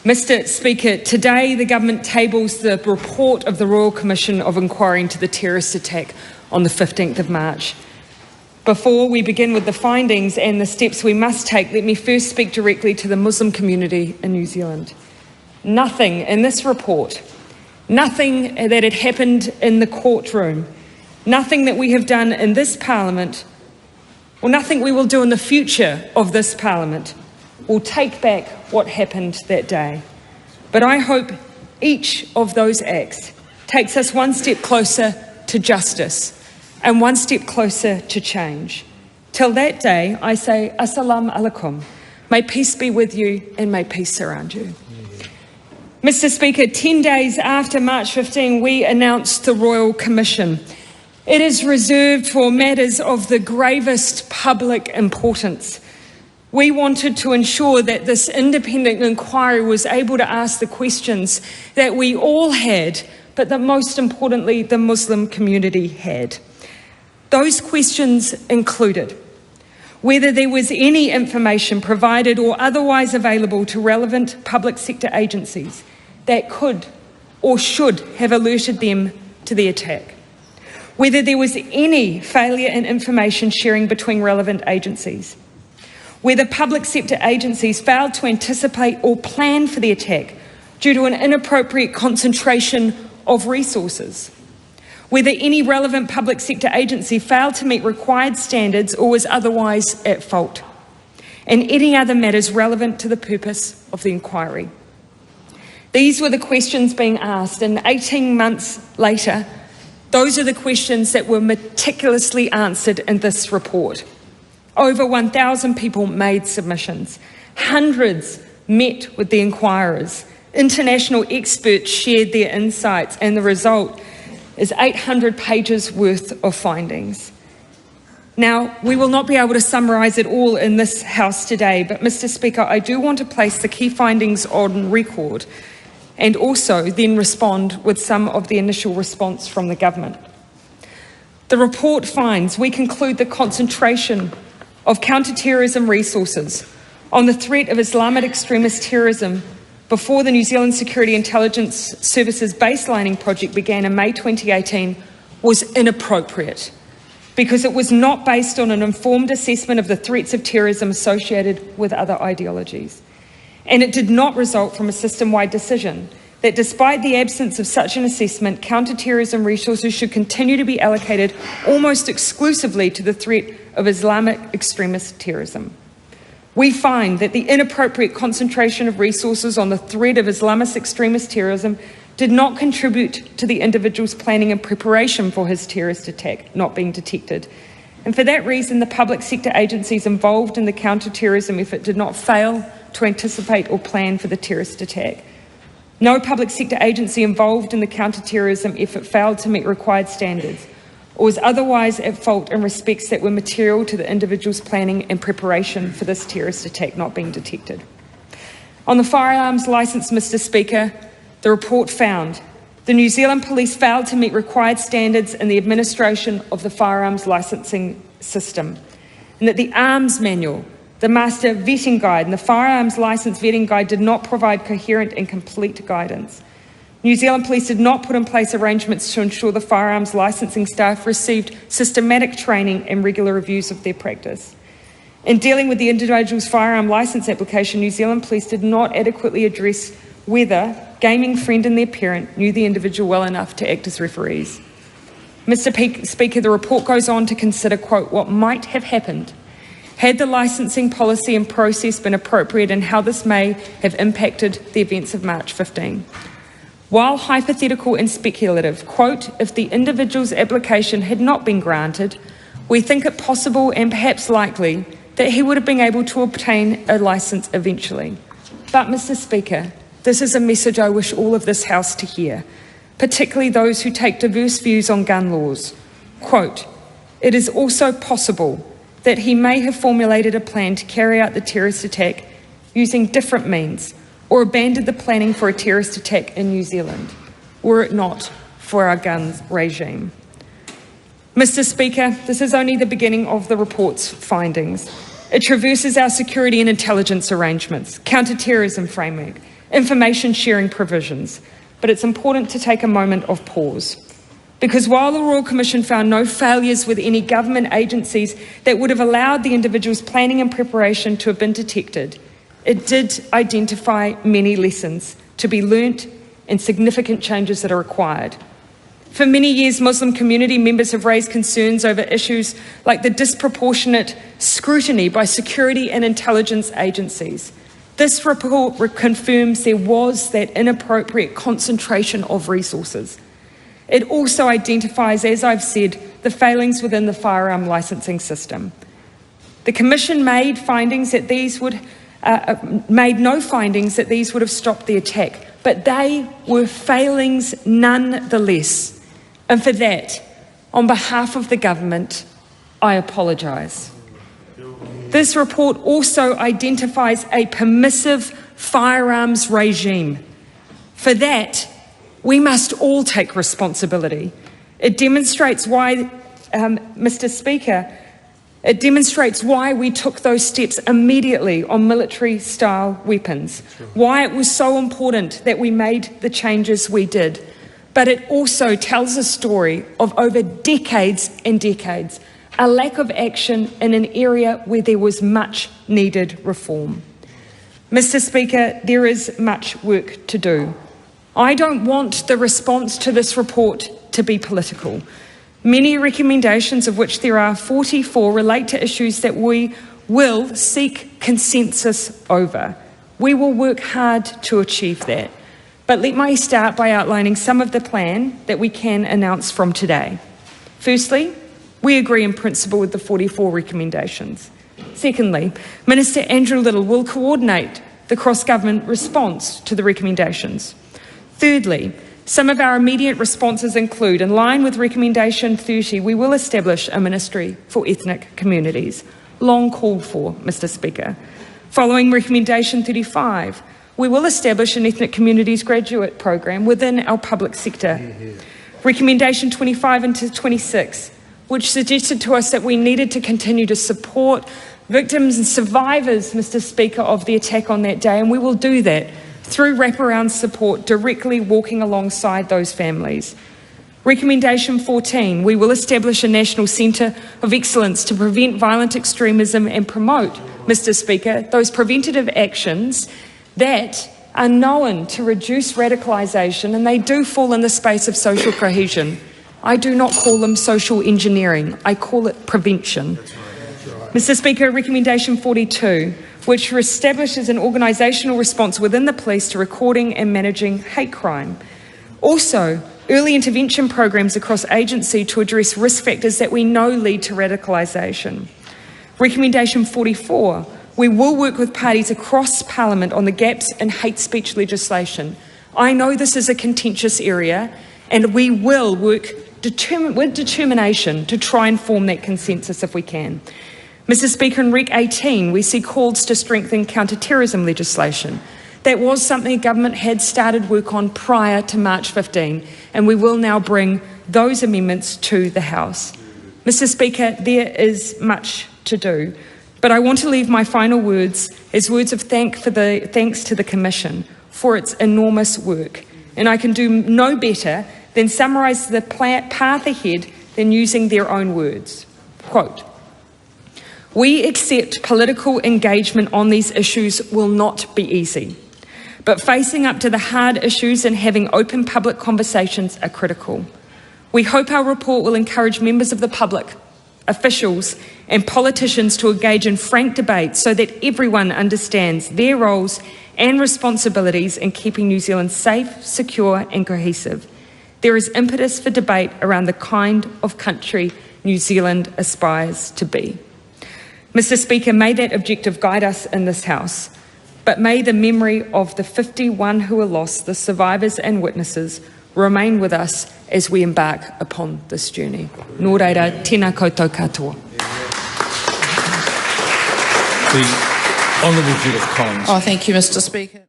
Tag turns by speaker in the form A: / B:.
A: Mr. Speaker, today the government tables the report of the Royal Commission of Inquiry into the terrorist attack on the 15th of March. Before we begin with the findings and the steps we must take, let me first speak directly to the Muslim community in New Zealand. Nothing in this report, nothing that had happened in the courtroom, nothing that we have done in this Parliament, or nothing we will do in the future of this Parliament will take back what happened that day. But I hope each of those acts takes us one step closer to justice and one step closer to change. Till that day, I say, Assalamu alaikum. May peace be with you and may peace surround you. Mr. Speaker, 10 days after March 15, we announced the Royal Commission. It is reserved for matters of the gravest public importance. We wanted to ensure that this independent inquiry was able to ask the questions that we all had, but that most importantly, the Muslim community had. Those questions included whether there was any information provided or otherwise available to relevant public sector agencies that could or should have alerted them to the attack, whether there was any failure in information sharing between relevant agencies, whether public sector agencies failed to anticipate or plan for the attack due to an inappropriate concentration of resources, whether any relevant public sector agency failed to meet required standards or was otherwise at fault, and any other matters relevant to the purpose of the inquiry. These were the questions being asked, and 18 months later, those are the questions that were meticulously answered in this report. Over 1,000 people made submissions. Hundreds met with the inquirers. International experts shared their insights, and the result is 800 pages worth of findings. Now, we will not be able to summarise it all in this House today, but Mr. Speaker, I do want to place the key findings on record and also then respond with some of the initial response from the government. The report finds we conclude the concentration of counter-terrorism resources on the threat of Islamic extremist terrorism before the New Zealand Security Intelligence Services baselining project began in May 2018 was inappropriate because it was not based on an informed assessment of the threats of terrorism associated with other ideologies. And it did not result from a system-wide decision that despite the absence of such an assessment, counter-terrorism resources should continue to be allocated almost exclusively to the threat of Islamic extremist terrorism. We find that the inappropriate concentration of resources on the threat of Islamist extremist terrorism did not contribute to the individual's planning and preparation for his terrorist attack not being detected. And for that reason, the public sector agencies involved in the counter-terrorism effort did not fail to anticipate or plan for the terrorist attack. No public sector agency involved in the counter-terrorism effort failed to meet required standards or was otherwise at fault in respects that were material to the individual's planning and preparation for this terrorist attack not being detected. On the firearms licence, Mr. Speaker, the report found the New Zealand Police failed to meet required standards in the administration of the firearms licensing system, and that the arms manual, the master vetting guide and the firearms licence vetting guide did not provide coherent and complete guidance. New Zealand Police did not put in place arrangements to ensure the firearms licensing staff received systematic training and regular reviews of their practice. In dealing with the individual's firearm licence application, New Zealand Police did not adequately address whether gaming friend and their parent knew the individual well enough to act as referees. Mr. Speaker, the report goes on to consider, quote, what might have happened had the licensing policy and process been appropriate and how this may have impacted the events of March 15. While hypothetical and speculative, quote, if the individual's application had not been granted, we think it possible and perhaps likely that he would have been able to obtain a licence eventually. But, Mr. Speaker, this is a message I wish all of this House to hear, particularly those who take diverse views on gun laws. Quote, it is also possible that he may have formulated a plan to carry out the terrorist attack using different means or abandoned the planning for a terrorist attack in New Zealand, were it not for our guns regime. Mr. Speaker, this is only the beginning of the report's findings. It traverses our security and intelligence arrangements, counter-terrorism framework, information sharing provisions. But it's important to take a moment of pause. Because while the Royal Commission found no failures with any government agencies that would have allowed the individual's planning and preparation to have been detected, it did identify many lessons to be learnt and significant changes that are required. For many years, Muslim community members have raised concerns over issues like the disproportionate scrutiny by security and intelligence agencies. This report confirms there was that inappropriate concentration of resources. It also identifies, as I've said, the failings within the firearm licensing system. The Commission made no findings that these would have stopped the attack, but they were failings nonetheless. And for that, on behalf of the government, I apologise. This report also identifies a permissive firearms regime. For that, we must all take responsibility. It demonstrates why, Mr. Speaker, it demonstrates why we took those steps immediately on military-style weapons, why it was so important that we made the changes we did. But it also tells a story of over decades and decades, a lack of action in an area where there was much needed reform. Mr. Speaker, there is much work to do. I don't want the response to this report to be political. Many recommendations, of which there are 44, relate to issues that we will seek consensus over. We will work hard to achieve that. But let me start by outlining some of the plan that we can announce from today. Firstly, we agree in principle with the 44 recommendations. Secondly, Minister Andrew Little will coordinate the cross-government response to the recommendations. Thirdly, some of our immediate responses include, in line with Recommendation 30, we will establish a Ministry for Ethnic Communities, long called for, Mr. Speaker. Following Recommendation 35, we will establish an Ethnic Communities graduate program within our public sector. Recommendation 25 and 26, which suggested to us that we needed to continue to support victims and survivors, Mr. Speaker, of the attack on that day, and we will do that through wraparound support, directly walking alongside those families. Recommendation 14, we will establish a National Centre of Excellence to prevent violent extremism and promote, Mr. Speaker, those preventative actions that are known to reduce radicalisation, and they do fall in the space of social cohesion. I do not call them social engineering, I call it prevention. Mr. Speaker, Recommendation 42, which establishes an organisational response within the police to recording and managing hate crime. Also, early intervention programs across agency to address risk factors that we know lead to radicalisation. Recommendation 44, we will work with parties across Parliament on the gaps in hate speech legislation. I know this is a contentious area, and we will work with determination to try and form that consensus if we can. Mr. Speaker, in Rec 18, we see calls to strengthen counter-terrorism legislation. That was something the government had started work on prior to March 15, and we will now bring those amendments to the House. Mr. Speaker, there is much to do, but I want to leave my final words as words of thanks to the Commission for its enormous work. And I can do no better than summarise the path ahead than using their own words. Quote, "We accept political engagement on these issues will not be easy, but facing up to the hard issues and having open public conversations are critical. We hope our report will encourage members of the public, officials and politicians to engage in frank debate so that everyone understands their roles and responsibilities in keeping New Zealand safe, secure and cohesive. There is impetus for debate around the kind of country New Zealand aspires to be." Mr. Speaker, may that objective guide us in this House, but may the memory of the 51 who were lost, the survivors and witnesses, remain with us as we embark upon this journey. Nō reira, tēnā koutou katoa.
B: The Honourable Judith Collins.
C: Oh, thank you, Mr. Speaker.